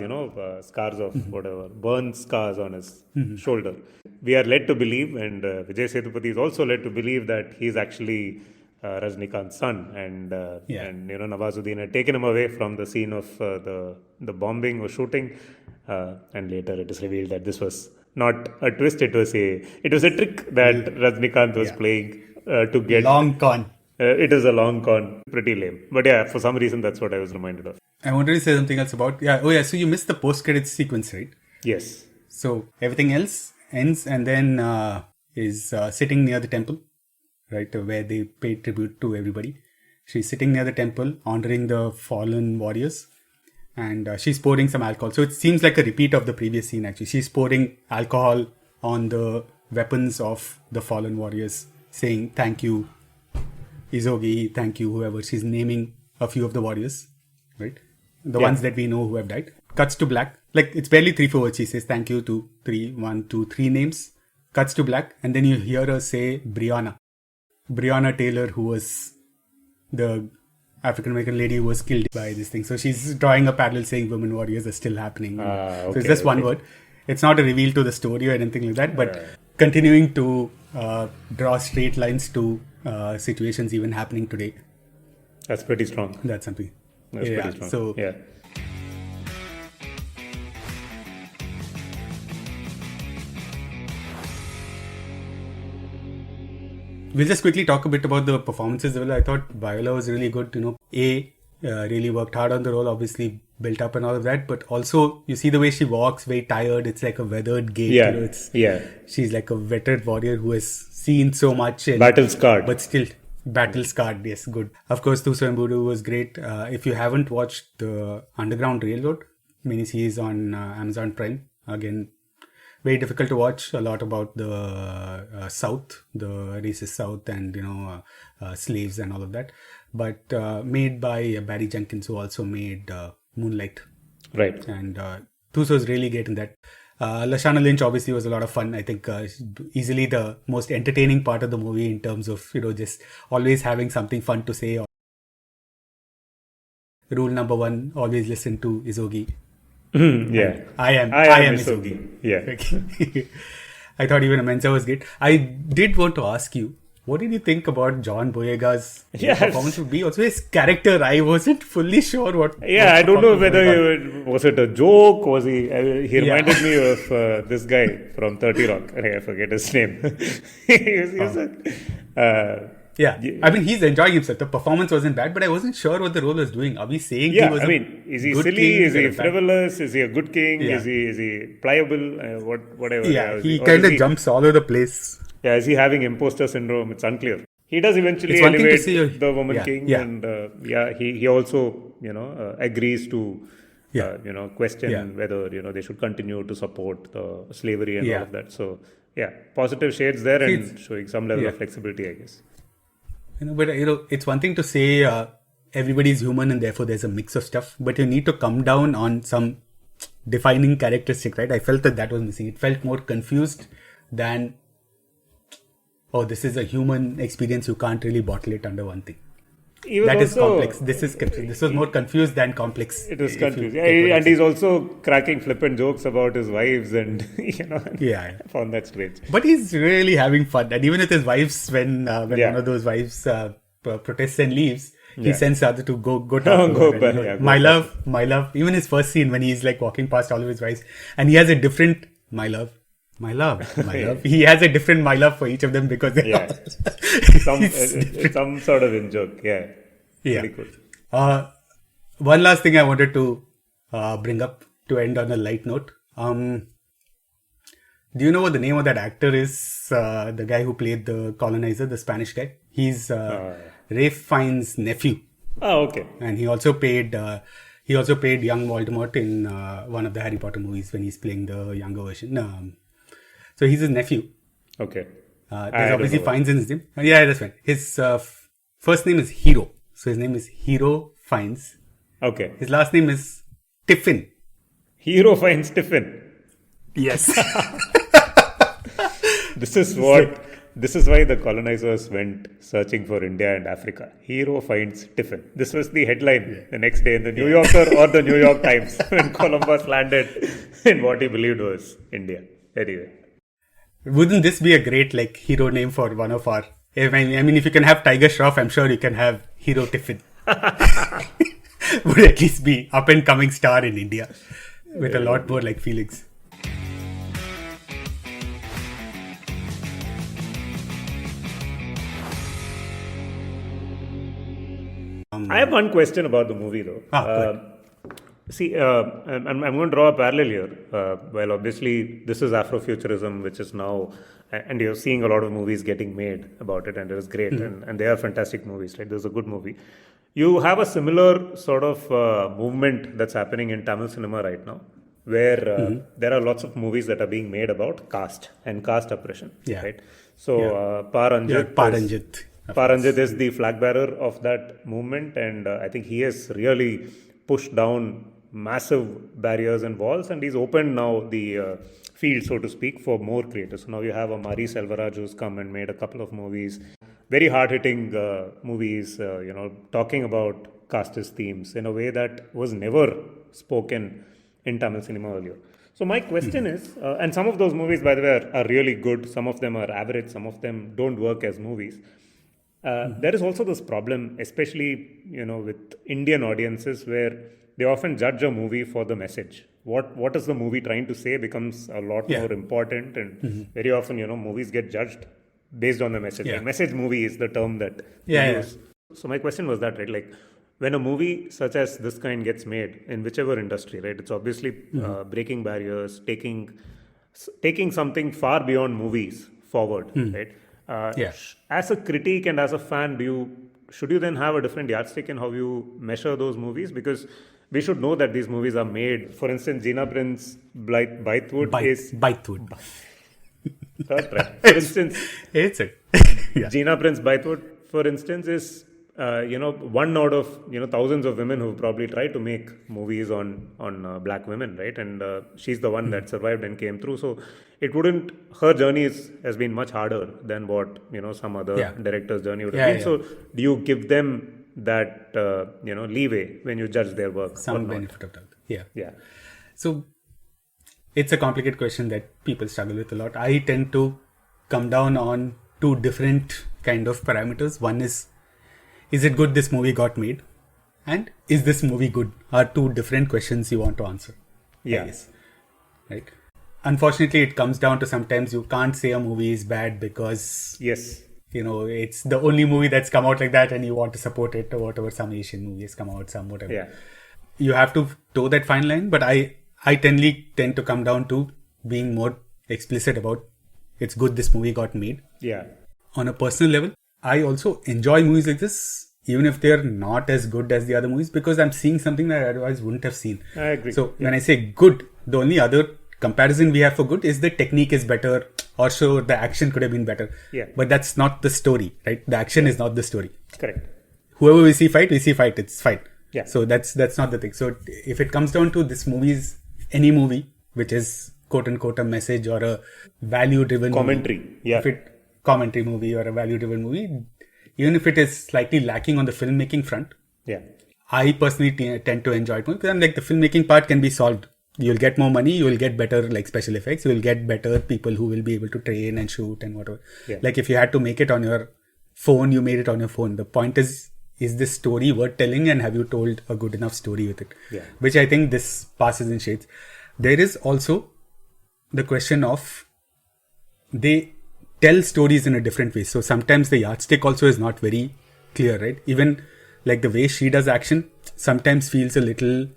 scars of whatever, burn scars on his shoulder. We are led to believe, and Vijay Sethupathi is also led to believe, that he is actually Rajnikant's son, and Nawazuddin had taken him away from the scene of the bombing or shooting, and later it is revealed that this was not a twist; it was a trick that Rajnikant was playing to get long con. It is a long con, pretty lame. But yeah, for some reason that's what I was reminded of. I wanted to say something else about so you missed the post-credits sequence, right? Yes. So everything else ends, and then is sitting near the temple, right, where they pay tribute to everybody. She's sitting near the temple, honoring the fallen warriors, and she's pouring some alcohol. So it seems like a repeat of the previous scene, actually. She's pouring alcohol on the weapons of the fallen warriors, saying, "Thank you, Izogi, thank you, whoever." She's naming a few of the warriors, right? The ones that we know who have died. Cuts to black. Like, it's barely 3-4 words. She says, "Thank you to 1, 2, 3 names." Cuts to black. And then you hear her say, Brianna Taylor, who was the African-American lady who was killed by this thing. So she's drawing a parallel, saying women warriors are still happening. So it's just one word. It's not a reveal to the story or anything like that, but continuing to draw straight lines to situations even happening today. That's pretty strong. That's something. That's pretty strong. So, yeah. We'll just quickly talk a bit about the performances. I thought Viola was really good. Really worked hard on the role, obviously built up and all of that. But also, you see the way she walks, very tired. It's like a weathered gait. She's like a veteran warrior who has seen so much. And, battle scarred. But still, battle scarred. Yes, good. Of course, Thuso Mbudu was great. If you haven't watched the Underground Railroad miniseries on Amazon Prime, again, very difficult to watch. A lot about the South, the racist South, and slaves and all of that. But made by Barry Jenkins, who also made Moonlight. Right. And Thuso's really great in that. Lashana Lynch obviously was a lot of fun. I think easily the most entertaining part of the movie in terms of just always having something fun to say. Rule number 1: always listen to Izogi. Yeah, I am Izogi. Yeah. I thought even Amenza was great. I did want to ask you, what did you think about John Boyega's performance would be? Also his character, I wasn't fully sure what. Yeah, I don't know whether was it a joke. Was he? He reminded me of this guy from 30 Rock. I forget his name. I mean, he's enjoying himself. The performance wasn't bad, but I wasn't sure what the role was doing. Are we saying he was is he silly? Is he frivolous? Is he a good king? Is he pliable? Whatever. Yeah, he kind of jumps all over the place. Yeah, is he having imposter syndrome? It's unclear. He does eventually elevate the woman king, and he also agrees to question whether they should continue to support the slavery and all of that. So positive shades there and showing some level of flexibility, I guess. But it's one thing to say everybody's human and therefore there's a mix of stuff, but you need to come down on some defining characteristic, right? I felt that was missing. It felt more confused than, this is a human experience, you can't really bottle it under one thing. That is complex. This was more confused than complex. It was confused. And he's also cracking flippant jokes about his wives and, I found that strange. But he's really having fun. And even with his wives, when one of those wives protests and leaves, he sends the other to go talk to her. My love. Even his first scene when he's like walking past all of his wives and he has a different my love. He has a different my love for each of them because some sort of in joke. Pretty cool. One last thing I wanted to bring up to end on a light note. Do you know what the name of that actor is? The guy who played the colonizer, the Spanish guy. He's Ralph Fiennes' nephew. Oh, okay. And he also played young Voldemort in one of the Harry Potter movies when he's playing the younger version. So he's his nephew. Okay. There's obviously Fiennes in his name. Yeah, that's fine. His first name is Hero. So his name is Hero Fiennes. Okay. His last name is Tiffin. Hero finds tiffin. Yes. This is what. This is why the colonizers went searching for India and Africa. Hero finds tiffin. This was the headline the next day in the New Yorker or the New York Times when Columbus landed in what he believed was India. Anyway. Wouldn't this be a great hero name for one of our... I mean, if you can have Tiger Shroff, I'm sure you can have Hero Tiffin. Would at least be up and coming star in India with a lot more feelings. I have one question about the movie though. See, I'm going to draw a parallel here. Well, obviously, this is Afro-futurism, which is now, and you're seeing a lot of movies getting made about it, and it is great, and they are fantastic movies, right? There's a good movie. You have a similar sort of movement that's happening in Tamil cinema right now, where there are lots of movies that are being made about caste and caste oppression, right? So, Pa Ranjith. Pa Ranjith is the flag bearer of that movement, and I think he has really pushed down massive barriers and walls, and he's opened now the field, so to speak, for more creators. So now you have a Mari Selvaraj who's come and made a couple of movies, very hard-hitting movies, talking about casteist themes in a way that was never spoken in Tamil cinema earlier. So my question is, and some of those movies, by the way, are really good. Some of them are average. Some of them don't work as movies. There is also this problem, especially with Indian audiences, where they often judge a movie for the message. What is the movie trying to say becomes a lot more important, and very often movies get judged based on the message. Like message movie is the term that we use. So my question was that, right? When a movie such as this kind gets made in whichever industry, right? It's obviously breaking barriers, taking something far beyond movies forward, right? As a critic and as a fan, should you then have a different yardstick in how you measure those movies? Because we should know that these movies are made. For instance, Gina Prince-Bythewood is... Bythewood. Right. For instance... It's it. Gina Prince-Bythewood, for instance, is... one out of thousands of women who probably tried to make movies on black women, right? And she's the one that survived and came through. So her journey has been much harder than what some other director's journey would have been. So do you give them that leeway when you judge their work? Some benefit of doubt. Yeah. So it's a complicated question that people struggle with a lot. I tend to come down on two different kind of parameters. One is it good this movie got made? And is this movie good? Are two different questions you want to answer. Yes. Right. Unfortunately, it comes down to sometimes you can't say a movie is bad because it's the only movie that's come out like that and you want to support it, or whatever, some Asian movies come out, some whatever. Yeah. You have to toe that fine line, but I tend to come down to being more explicit about it's good this movie got made. Yeah. On a personal level, I also enjoy movies like this, even if they're not as good as the other movies, because I'm seeing something that I otherwise wouldn't have seen. I agree. So when I say good, the only other comparison we have for good is the technique is better, or so the action could have been better. Yeah. But that's not the story, right? The action is not the story. Correct. Whoever we see fight, it's fight. Yeah. So that's not the thing. So if it comes down to this movie's, any movie, which is quote unquote a message or a value-driven commentary, commentary movie or a value-driven movie, even if it is slightly lacking on the filmmaking front, I personally tend to enjoy it more because I'm the filmmaking part can be solved. You'll get more money, you will get better special effects, you will get better people who will be able to train and shoot and whatever. If you had to make it on your phone, you made it on your phone. The point is this story worth telling, and have you told a good enough story with it? Which I think this passes in shades. There is also the question of they tell stories in a different way. So sometimes the yardstick also is not very clear, right? Even the way she does action sometimes feels a little,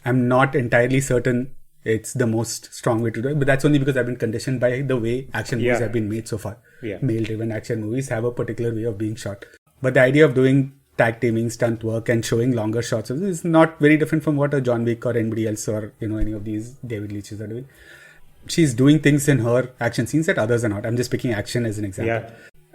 I'm not entirely certain it's the most strong way to do it, but that's only because I've been conditioned by the way action movies have been made so far. Male-driven action movies have a particular way of being shot. But the idea of doing tag teaming, stunt work and showing longer shots is not very different from what a John Wick or anybody else or any of these David Leitches are doing. She's doing things in her action scenes that others are not. I'm just picking action as an example.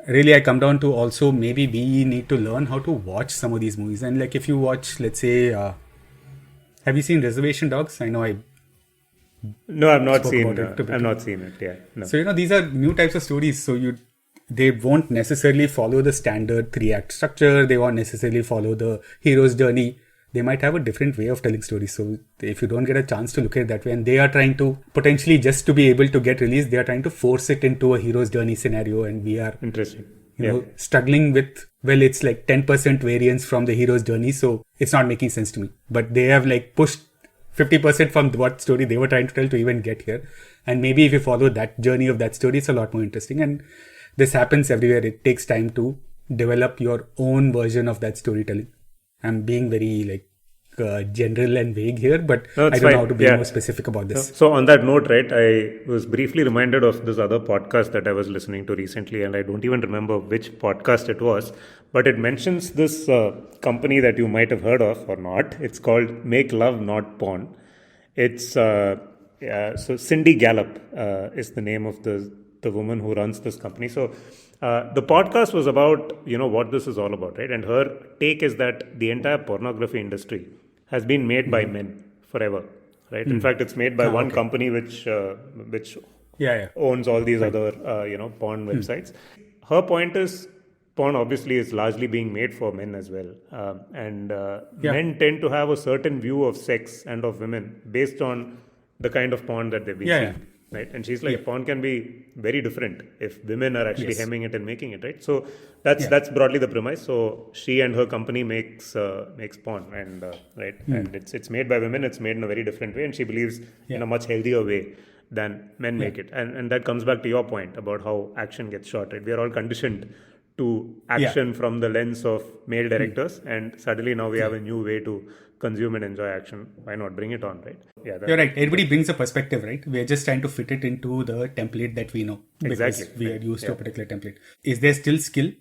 Really, I come down to also maybe we need to learn how to watch some of these movies. And if you watch, let's say, have you seen Reservation Dogs? I know I No, I've not spoke seen. about it. I've not seen it. Yeah. No. So these are new types of stories. So they won't necessarily follow the standard 3-act structure. They won't necessarily follow the hero's journey. They might have a different way of telling stories. So if you don't get a chance to look at it that way, and they are trying to potentially, just to be able to get released, they are trying to force it into a hero's journey scenario, and we are interesting. Struggling with, it's like 10% variance from the hero's journey, so it's not making sense to me. But they have like pushed 50% from what story they were trying to tell to even get here. And maybe if you follow that journey of that story, it's a lot more interesting. And this happens everywhere. It takes time to develop your own version of that storytelling. I'm being very general and vague here, but I don't know how to be more specific about this. So on that note, right, I was briefly reminded of this other podcast that I was listening to recently, and I don't even remember which podcast it was, but it mentions this company that you might have heard of or not. It's called Make Love Not Porn. It's so Cindy Gallop is the name of the woman who runs this company. So the podcast was about what this is all about, right? And her take is that the entire pornography industry has been made by men forever, right? In fact, it's made by one company which owns all these other porn websites. Her point is, porn obviously is largely being made for men as well, and men tend to have a certain view of sex and of women based on the kind of porn that they've been seeing. Right? And she's like, porn can be very different if women are actually hemming it and making it, right? So that's broadly the premise. So she and her company makes porn, and and it's made by women. It's made in a very different way, and she believes in a much healthier way than men make it. And that comes back to your point about how action gets shot. Right? We are all conditioned to action from the lens of male directors, and suddenly now we have a new way to consume and enjoy action. Why not bring it on, right? Yeah, you're right. Everybody brings a perspective, right? We're just trying to fit it into the template that we know, because we are used to a particular template. Is there still skill?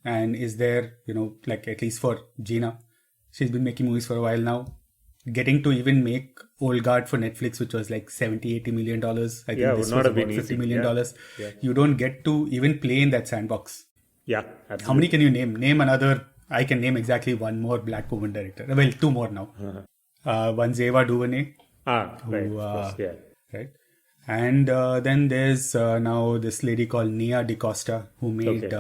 And is there, at least for Gina, she's been making movies for a while now, getting to even make Old Guard for Netflix, which was like $70-80 million. I think this was about $50 million. You don't get to even play in that sandbox. Yeah, absolutely. How many can you name? Name another. I can name exactly one more black woman director. Well, two more now. One's Ava DuVernay. Right. And then there's now this lady called Nia DaCosta who made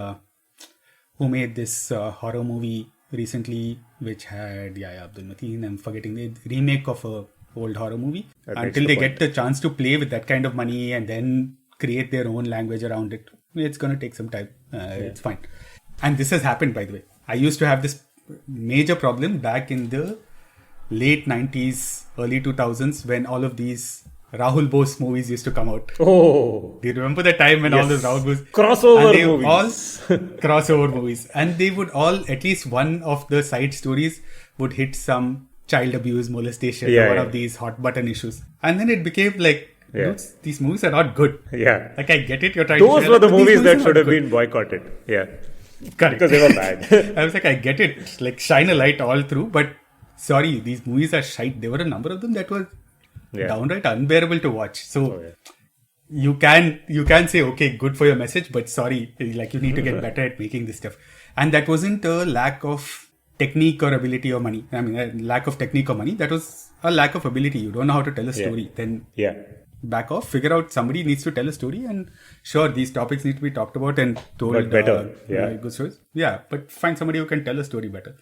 this horror movie recently, which had Abdul Mateen. I'm forgetting the remake of a old horror movie. Until they get the chance to play with that kind of money and then create their own language around it, it's going to take some time. It's fine. And this has happened, by the way. I used to have this major problem back in the late 90s, early 2000s, when all of these Rahul Bose movies used to come out. Oh! Do you remember the time when all those Rahul Bose... Crossover movies. All crossover movies. And they would all, at least one of the side stories would hit some child abuse, molestation, or one of these hot button issues. And then it became like, dudes, these movies are not good. Yeah. Like, I get it, you're trying Those to... were the movies that should have been boycotted. Yeah. Correct. Because they were bad. I was like, I get it. Like, shine a light all through. But, sorry, these movies are shite. There were a number of them that were downright unbearable to watch. So, you can say, okay, good for your message, but sorry, like, you need to get better at making this stuff. And that wasn't a lack of technique or ability or money. I mean, a lack of technique or money. That was a lack of ability. You don't know how to tell a story. Then back off, figure out somebody needs to tell a story, and sure, these topics need to be talked about and told better. Good stories. Yeah, but find somebody who can tell a story better.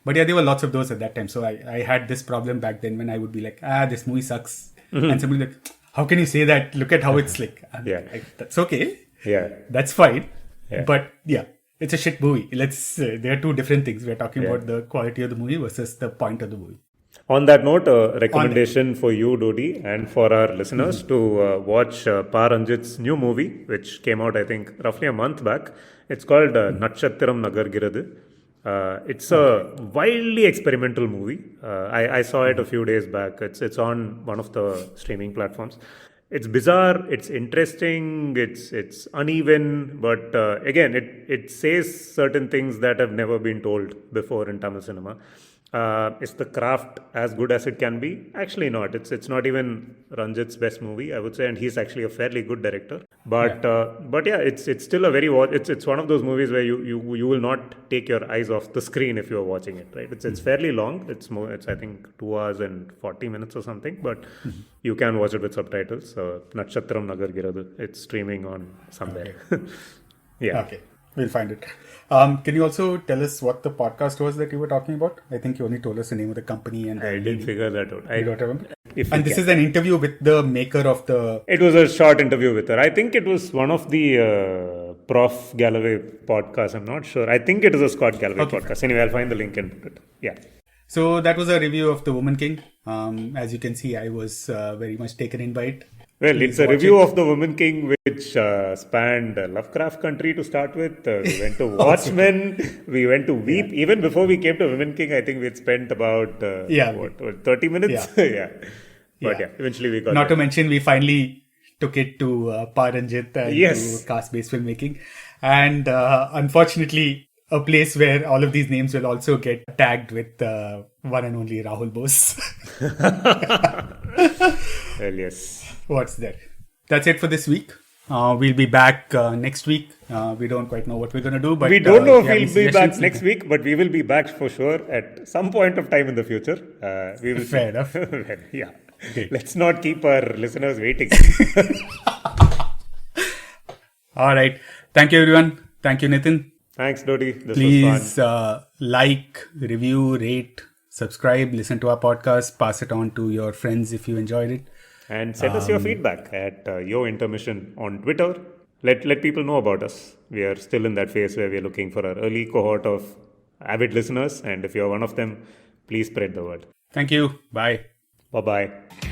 But there were lots of those at that time. So I had this problem back then when I would be like, this movie sucks. And somebody like, how can you say that? Look at how it's like. Like, that's okay. Yeah. That's fine. Yeah. But it's a shit movie. There are two different things. We're talking about the quality of the movie versus the point of the movie. On that note, a recommendation for you, Dodi, and for our listeners to watch Pa Ranjith's new movie, which came out, I think, roughly a month back. It's called Nakshatram Nagargiradhu. It's a wildly experimental movie. I saw it a few days back. It's on one of the streaming platforms. It's bizarre, it's interesting, it's uneven, but again, it says certain things that have never been told before in Tamil cinema. Is the craft as good as it can be? Actually not. It's not even Ranjith's best movie, I would say, and he's actually a fairly good director. But it's still a very it's one of those movies where you will not take your eyes off the screen if you're watching it, right? It's fairly long. It's I think 2 hours and 40 minutes or something, but you can watch it with subtitles. Nakshatram Nagar Giradu. It's streaming on somewhere. Okay. Yeah. Okay. We'll find it. Can you also tell us what the podcast was that you were talking about? I think you only told us the name of the company. And I didn't figure that out. You don't remember? And this is an interview with the maker of the... It was a short interview with her. I think it was one of the Prof. Galloway podcasts. I'm not sure. I think it is a Scott Galloway podcast. Anyway, I'll find the link and put it. Yeah. So that was a review of The Woman King. As you can see, I was very much taken in by it. Well, it's a review of The Woman King, which spanned Lovecraft Country to start with. We went to Watchmen. We went to Veep. Even before we came to Woman King, I think we had spent about 30 minutes. Yeah. But eventually we got Not there. to mention, we finally took it to Pa Ranjith and to caste-based filmmaking. And unfortunately, a place where all of these names will also get tagged with one and only Rahul Bose. Well, yes. What's that? That's it for this week. We'll be back next week. We don't quite know what we're going to do. But we don't know if we'll be back next week, but we will be back for sure at some point of time in the future. We will Fair enough. Yeah. Okay. Let's not keep our listeners waiting. All right. Thank you, everyone. Thank you, Nitin. Thanks, Dodi. This Please was fun. like, review, rate, subscribe, listen to our podcast, pass it on to your friends if you enjoyed it. And send us your feedback at Yo Intermission on Twitter. Let people know about us. We are still in that phase where we are looking for our early cohort of avid listeners. And if you're one of them, please spread the word. Thank you. Bye. Bye-bye.